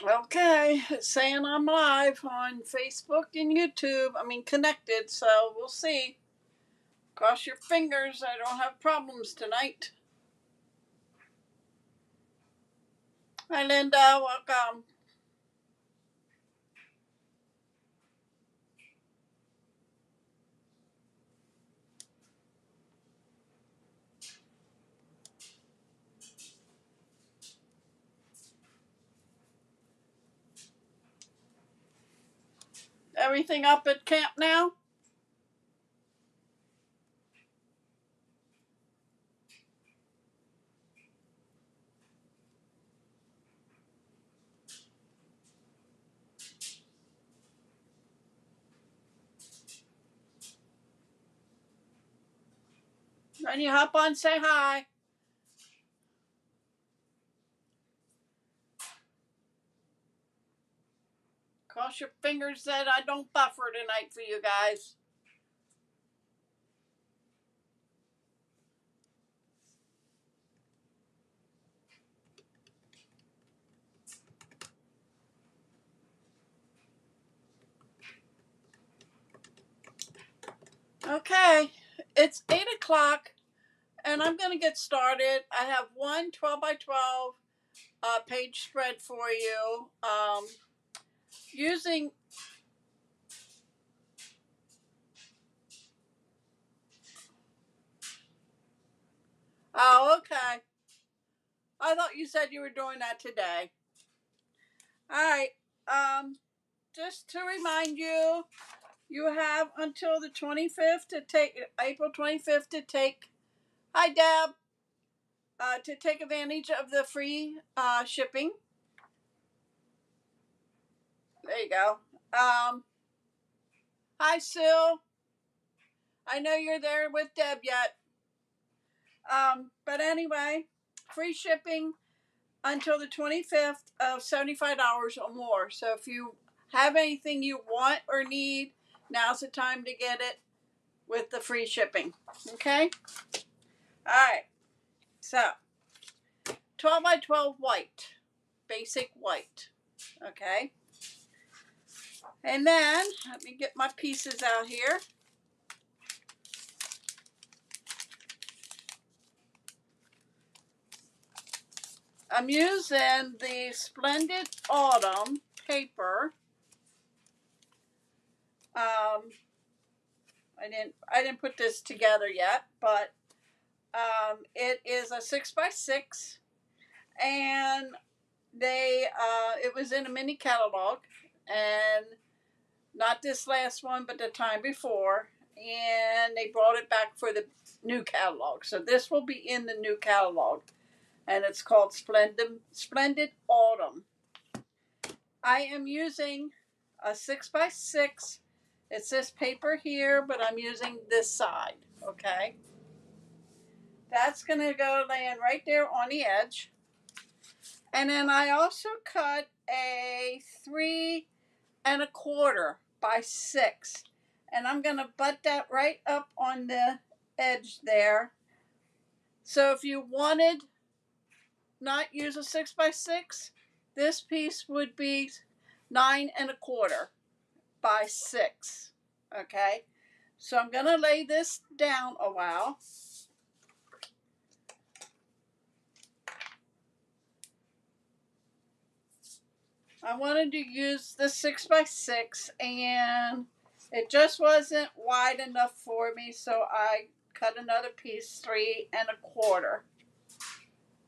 Okay, it's saying I'm live on Facebook and YouTube. I mean, connected, so we'll see. Cross your fingers I don't have problems tonight. Hi, Linda. Welcome. Everything up at camp now? Then you hop on, say hi. Cross your fingers that I don't buffer tonight for you guys. Okay, it's 8 o'clock and I'm going to get started. I have one 12 by 12 page spread for you. Using Oh, okay. I thought you said you were doing that today. All right. Um, just to remind you, you have until the 25th to take April 25th to take. Hi, Deb. To take advantage of the free shipping. There you go. Hi, Sue. I know you're there with Deb yet. But anyway, free shipping until the 25th of $75 or more. So if you have anything you want or need, now's the time to get it with the free shipping. Okay? All right. So 12 by 12 white, basic white. Okay? And then let me get my pieces out here. I'm using the Splendid Autumn paper. I didn't put this together yet, but it is a 6x6, and it was in a mini catalog, and not this last one, but the time before, and they brought it back for the new catalog. So this will be in the new catalog, and it's called Splendid Autumn. I am using a 6x6. It's this paper here, but I'm using this side. Okay. That's going to go laying right there on the edge. And then I also cut a 3¼ by 6. And I'm going to butt that right up on the edge there. So if you wanted not use a 6x6, this piece would be 9¼ by 6. Okay. So I'm going to lay this down a while. I wanted to use the 6x6 and it just wasn't wide enough for me, so I cut another piece 3¼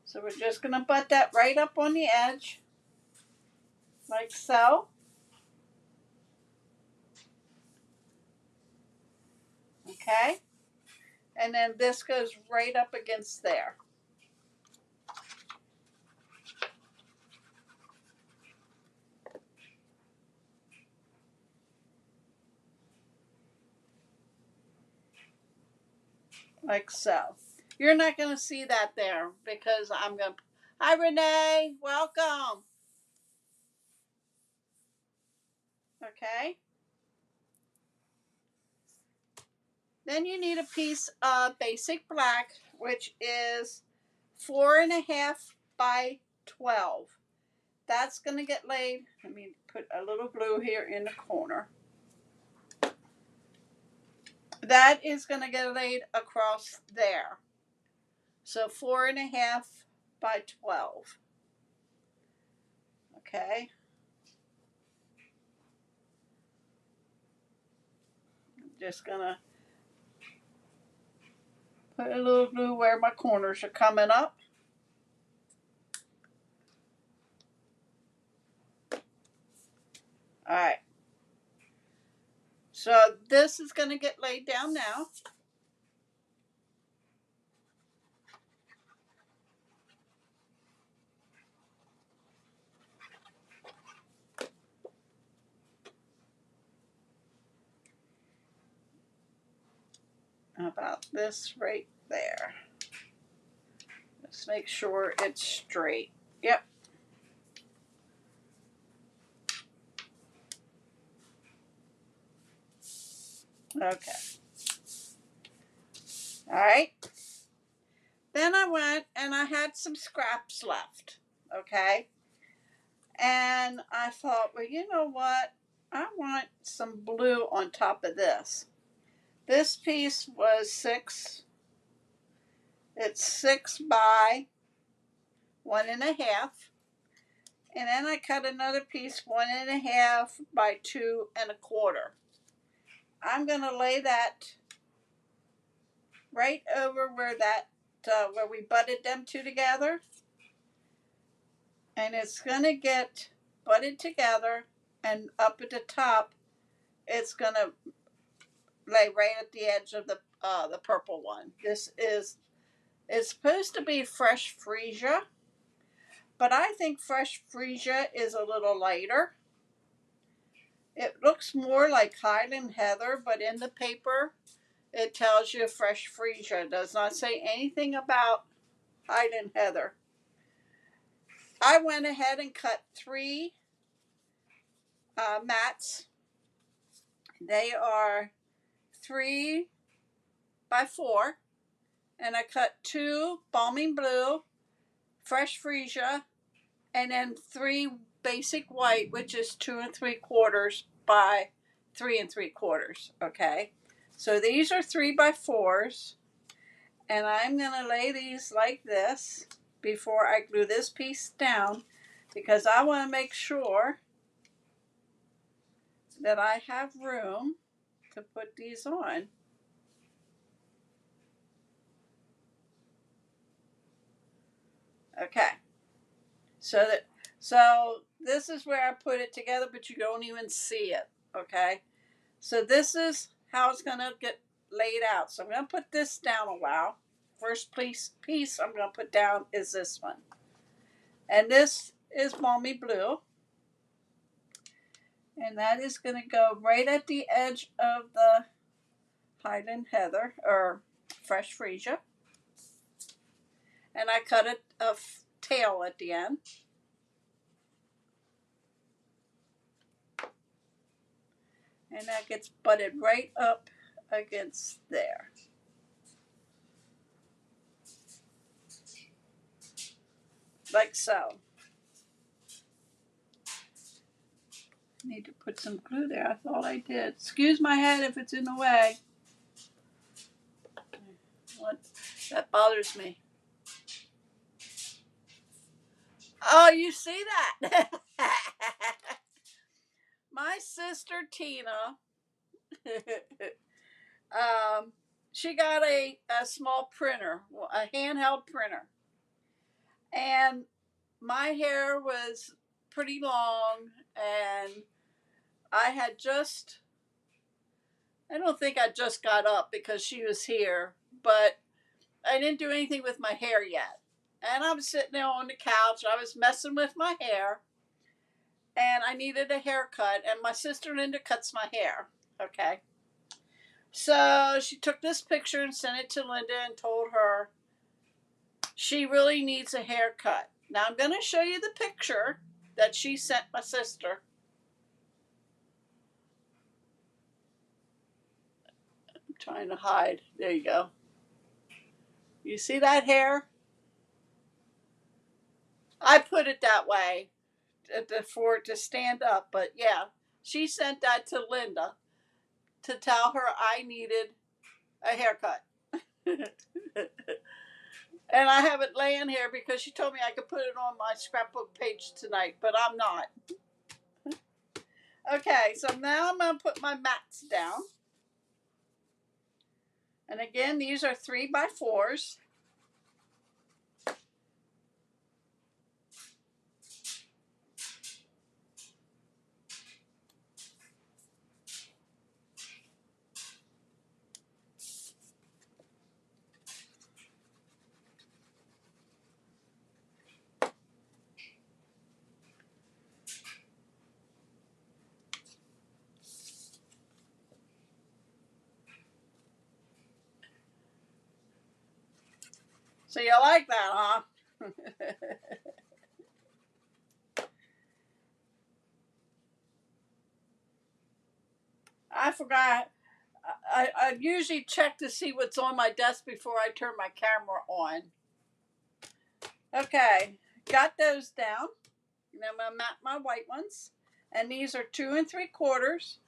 So we're just going to butt that right up on the edge like so. Okay. And then this goes right up against there. Like so. You're not going to see that there because I'm going to. Hi, Renee. Welcome. Okay. Then you need a piece of basic black, which is 4½ by 12. that's going to get laid. Let me put a little blue here in the corner. That is going to get laid across there. So 4.5 by 12. Okay. I'm just going to put a little blue where my corners are coming up. All right. So this is going to get laid down now. About this right there. Just make sure it's straight. Yep. Okay. All right. Then I went and I had some scraps left. Okay. And I thought, well, you know what? I want some blue on top of this. This piece was 6. It's 6 by 1.5. And then I cut another piece 1.5 by 2.25. I'm going to lay that right over where where we butted them two together. And it's going to get butted together, and up at the top, it's going to lay right at the edge of the purple one. It's supposed to be fresh freesia, but I think fresh freesia is a little lighter. It looks more like Highland Heather, but in the paper, it tells you fresh freesia. It does not say anything about Highland Heather. I went ahead and cut 3 mats. They are 3 by 4, and I cut 2 Balming Blue, Fresh Freesia, and then 3 Basic White, which is 2 3/4 by 3 3/4. Okay, so these are 3 by 4s, and I'm gonna lay these like this before I glue this piece down, because I want to make sure that I have room to put these on. Okay, so this is where I put it together, but you don't even see it. Okay, so this is how it's gonna get laid out. So I'm gonna put this down a while. First piece I'm gonna put down is this one, and this is Balmy Blue, and that is gonna go right at the edge of the Highland Heather or Fresh Freesia, and I cut a tail at the end. And that gets butted right up against there. Like so. Need to put some glue there. I thought I did. Excuse my head if it's in the way. What? That bothers me. Oh, you see that? My sister Tina, she got a small printer, a handheld printer. And my hair was pretty long, and I don't think I just got up because she was here, but I didn't do anything with my hair yet. And I was sitting there on the couch. I was messing with my hair, and I needed a haircut, and my sister Linda cuts my hair. Okay. So she took this picture and sent it to Linda and told her she really needs a haircut. Now I'm going to show you the picture that she sent my sister. I'm trying to hide. There you go. You see that hair? I put it that way for it to stand up. But yeah, she sent that to Linda to tell her I needed a haircut. And I have it laying here because she told me I could put it on my scrapbook page tonight, but I'm not. Okay, so now I'm going to put my mats down. And again, these are 3x4s. So you like that, huh? I forgot. I usually check to see what's on my desk before I turn my camera on. Okay, got those down. And I'm going to mat my white ones. And these are 2 3/4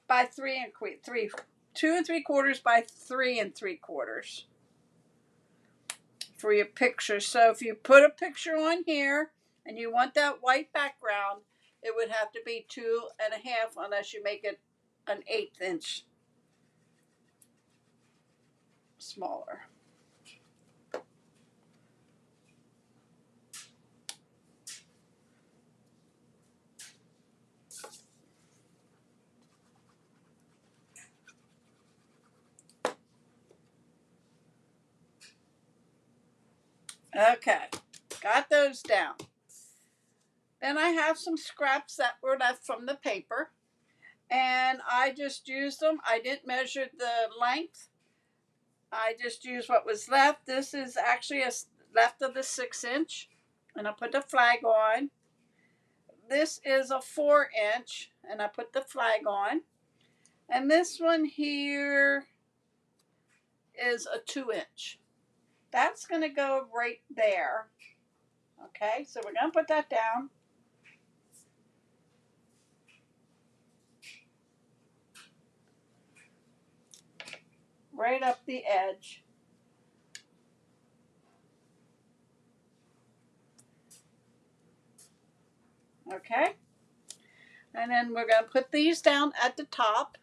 by 3 2 3/4 by 3 3/4 for your picture. So if you put a picture on here and you want that white background, it would have to be 2.5 unless you make it an 1/8 inch smaller. Okay, got those down. Then I have some scraps that were left from the paper, and I just used them. I didn't measure the length. I just used what was left. This is actually left of the 6 inch, and I put the flag on. This is a 4 inch, and I put the flag on. And this one here is a 2 inch. That's going to go right there. Okay, so we're going to put that down. Right up the edge. Okay, and then we're going to put these down at the top.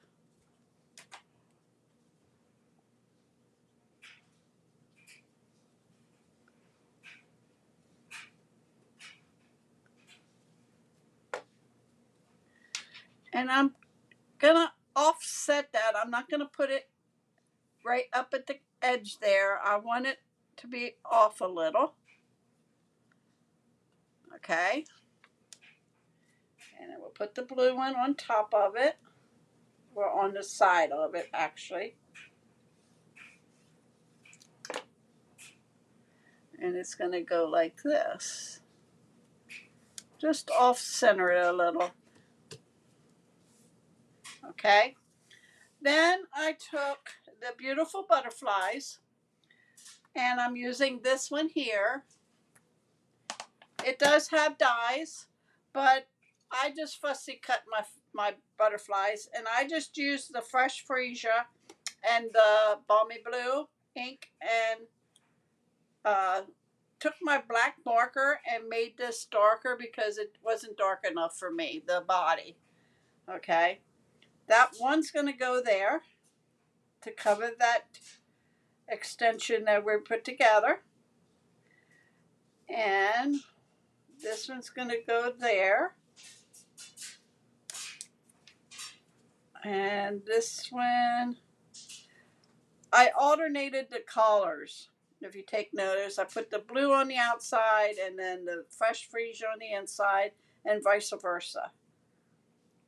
And I'm going to offset that. I'm not going to put it right up at the edge there. I want it to be off a little. Okay. And then we'll put the blue one on top of it. Or on the side of it, actually. And it's going to go like this. Just off center it a little. Okay. Then I took the beautiful butterflies, and I'm using this one here. It does have dies, but I just fussy cut my butterflies, and I just used the Fresh Freesia and the Balmy Blue ink, and took my black marker and made this darker because it wasn't dark enough for me, the body. Okay, that one's going to go there to cover that extension that we put together, and this one's going to go there, and this one I alternated the colors. If you take notice, I put the blue on the outside and then the Fresh Freesia on the inside, and vice versa.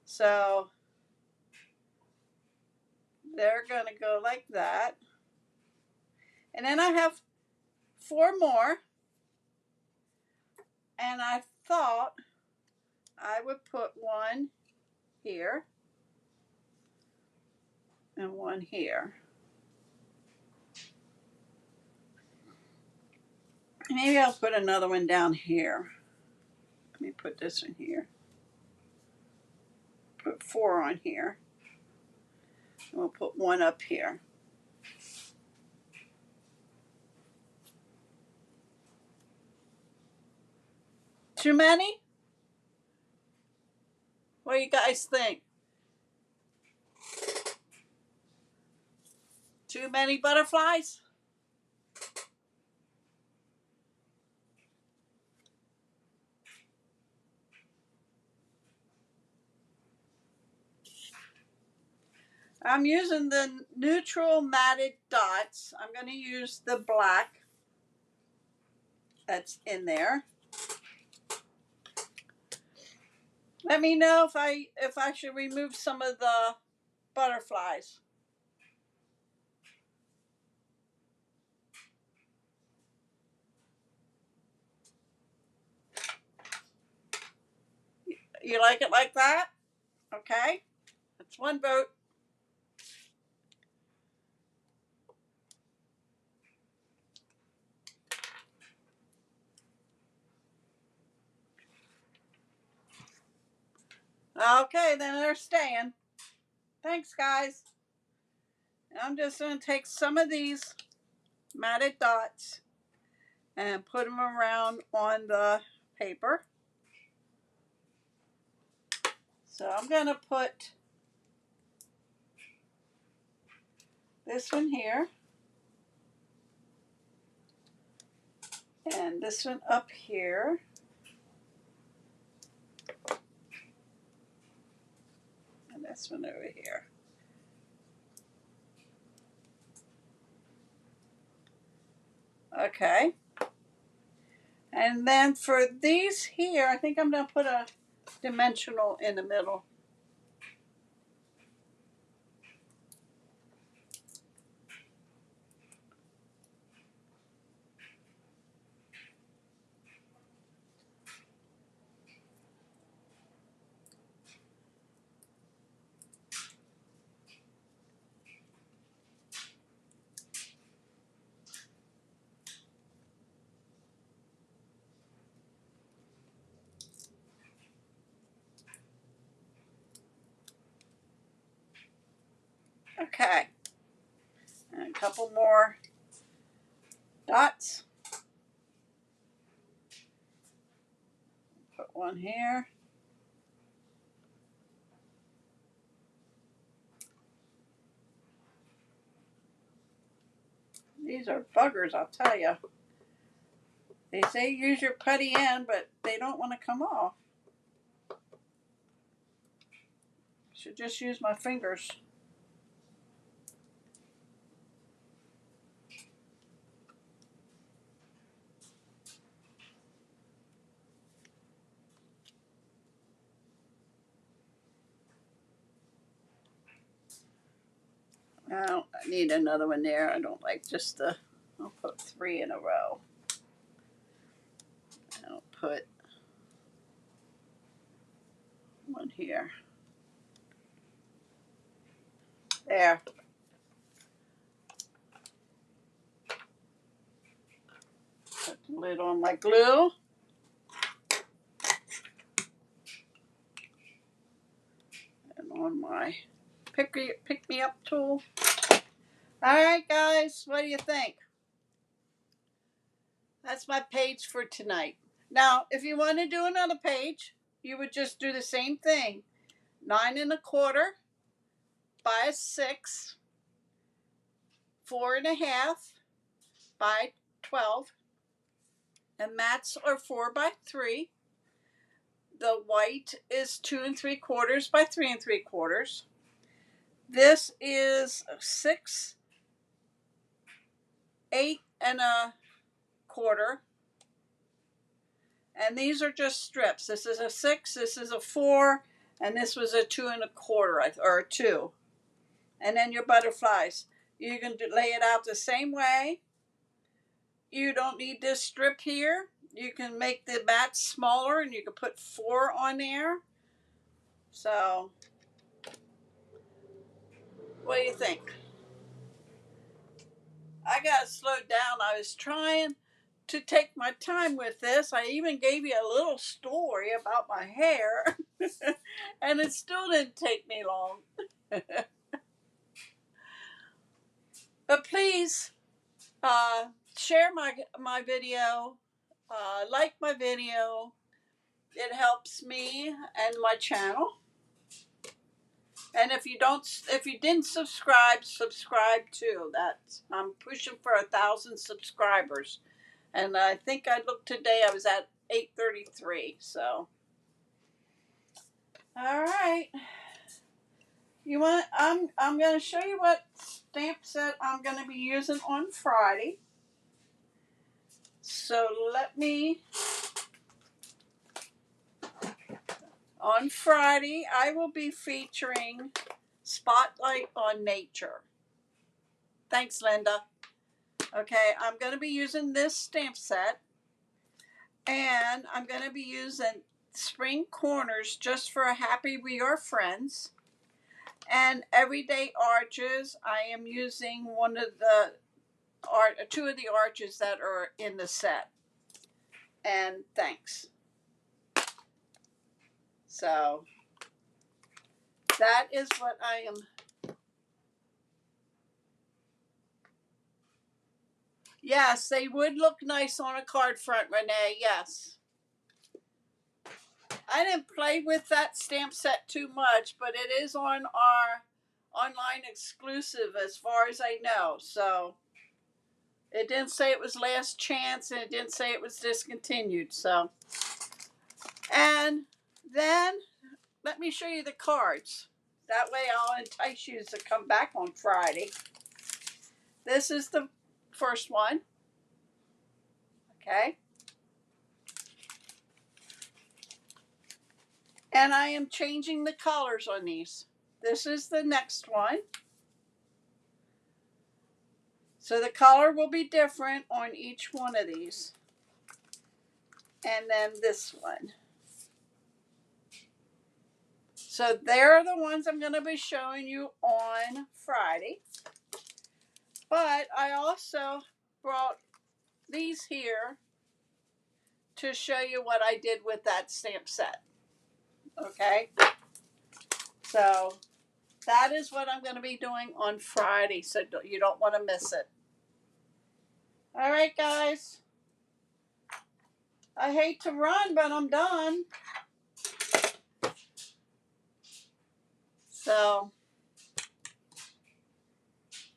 So they're going to go like that. And then I have 4 more. And I thought I would put one here and one here. Maybe I'll put another one down here. Let me put put this in here. Put 4 on here. And we'll put 1 up here. Too many? What do you guys think? Too many butterflies? I'm using the neutral matted dots. I'm going to use the black that's in there. Let me know if I should remove some of the butterflies. You like it like that? Okay. That's 1 vote. Okay, then they're staying. Thanks, guys. I'm just going to take some of these matted dots and put them around on the paper. So I'm going to put this one here and this one up here. And this one over here. Okay. And then for these here, I think I'm going to put a dimensional in the middle. Okay. And a couple more dots. Put one here. These are buggers, I'll tell you. They say use your putty end, but they don't want to come off. Should just use my fingers. I need another one there. I don't like just the, I'll put 3 in a row. I'll put 1 here. There. Put the lid on my glue. And on my pick me up tool. Alright guys, what do you think? That's my page for tonight. Now, if you want to do another page, you would just do the same thing. 9 1/4 by 6, 4 1/2 by 12, and mats are 4 by 3. The white is 2 3/4 by 3 3/4. This is 6 8 1/4, and these are just strips. This is a 6, this is a 4, and this was a 2 1/4 or a 2. And then your butterflies. You can lay it out the same way. You don't need this strip here. You can make the mats smaller and you can put 4 on there. So, what do you think? I got to slow down. I was trying to take my time with this. I even gave you a little story about my hair, and it still didn't take me long. But please share my video, like my video. It helps me and my channel. And if you didn't subscribe too. I'm pushing for 1,000 subscribers, and I think I looked today. I was at 833. So, all right. I'm going to show you what stamp set I'm going to be using on Friday. So on Friday, I will be featuring Spotlight on Nature. Thanks, Linda. Okay, I'm going to be using this stamp set, and I'm going to be using Spring Corners Just for a Happy We Are Friends. And Everyday Arches, I am using two of the arches that are in the set. And thanks. So that is what I am. Yes, they would look nice on a card front, Renee. Yes. I didn't play with that stamp set too much, but it is on our online exclusive as far as I know. So it didn't say it was last chance, and it didn't say it was discontinued. So, and then let me show you the cards. That way I'll entice you to come back on Friday. This is the first one. Okay. And I am changing the colors on these. This is the next one. So the color will be different on each one of these. And then this one. So they're the ones I'm going to be showing you on Friday. But I also brought these here to show you what I did with that stamp set. Okay? So that is what I'm going to be doing on Friday, so you don't want to miss it. All right, guys. I hate to run, but I'm done. So,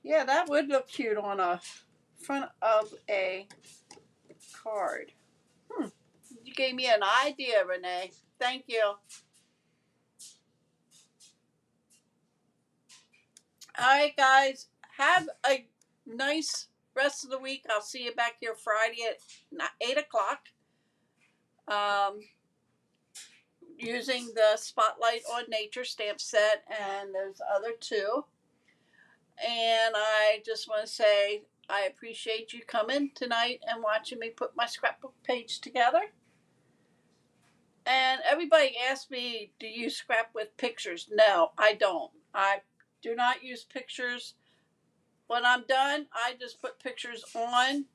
yeah, that would look cute on a front of a card. You gave me an idea, Renee. Thank you. All right, guys. Have a nice rest of the week. I'll see you back here Friday at 8 o'clock. Using the Spotlight on Nature stamp set, and there's other two. And I just want to say I appreciate you coming tonight and watching me put my scrapbook page together. And everybody asked me, do you scrap with pictures? No, I don't. I do not use pictures. When I'm done, I just put pictures on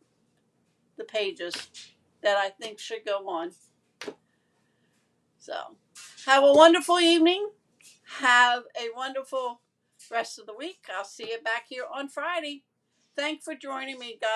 the pages that I think should go on. So, have a wonderful evening. Have a wonderful rest of the week. I'll see you back here on Friday. Thanks for joining me, guys.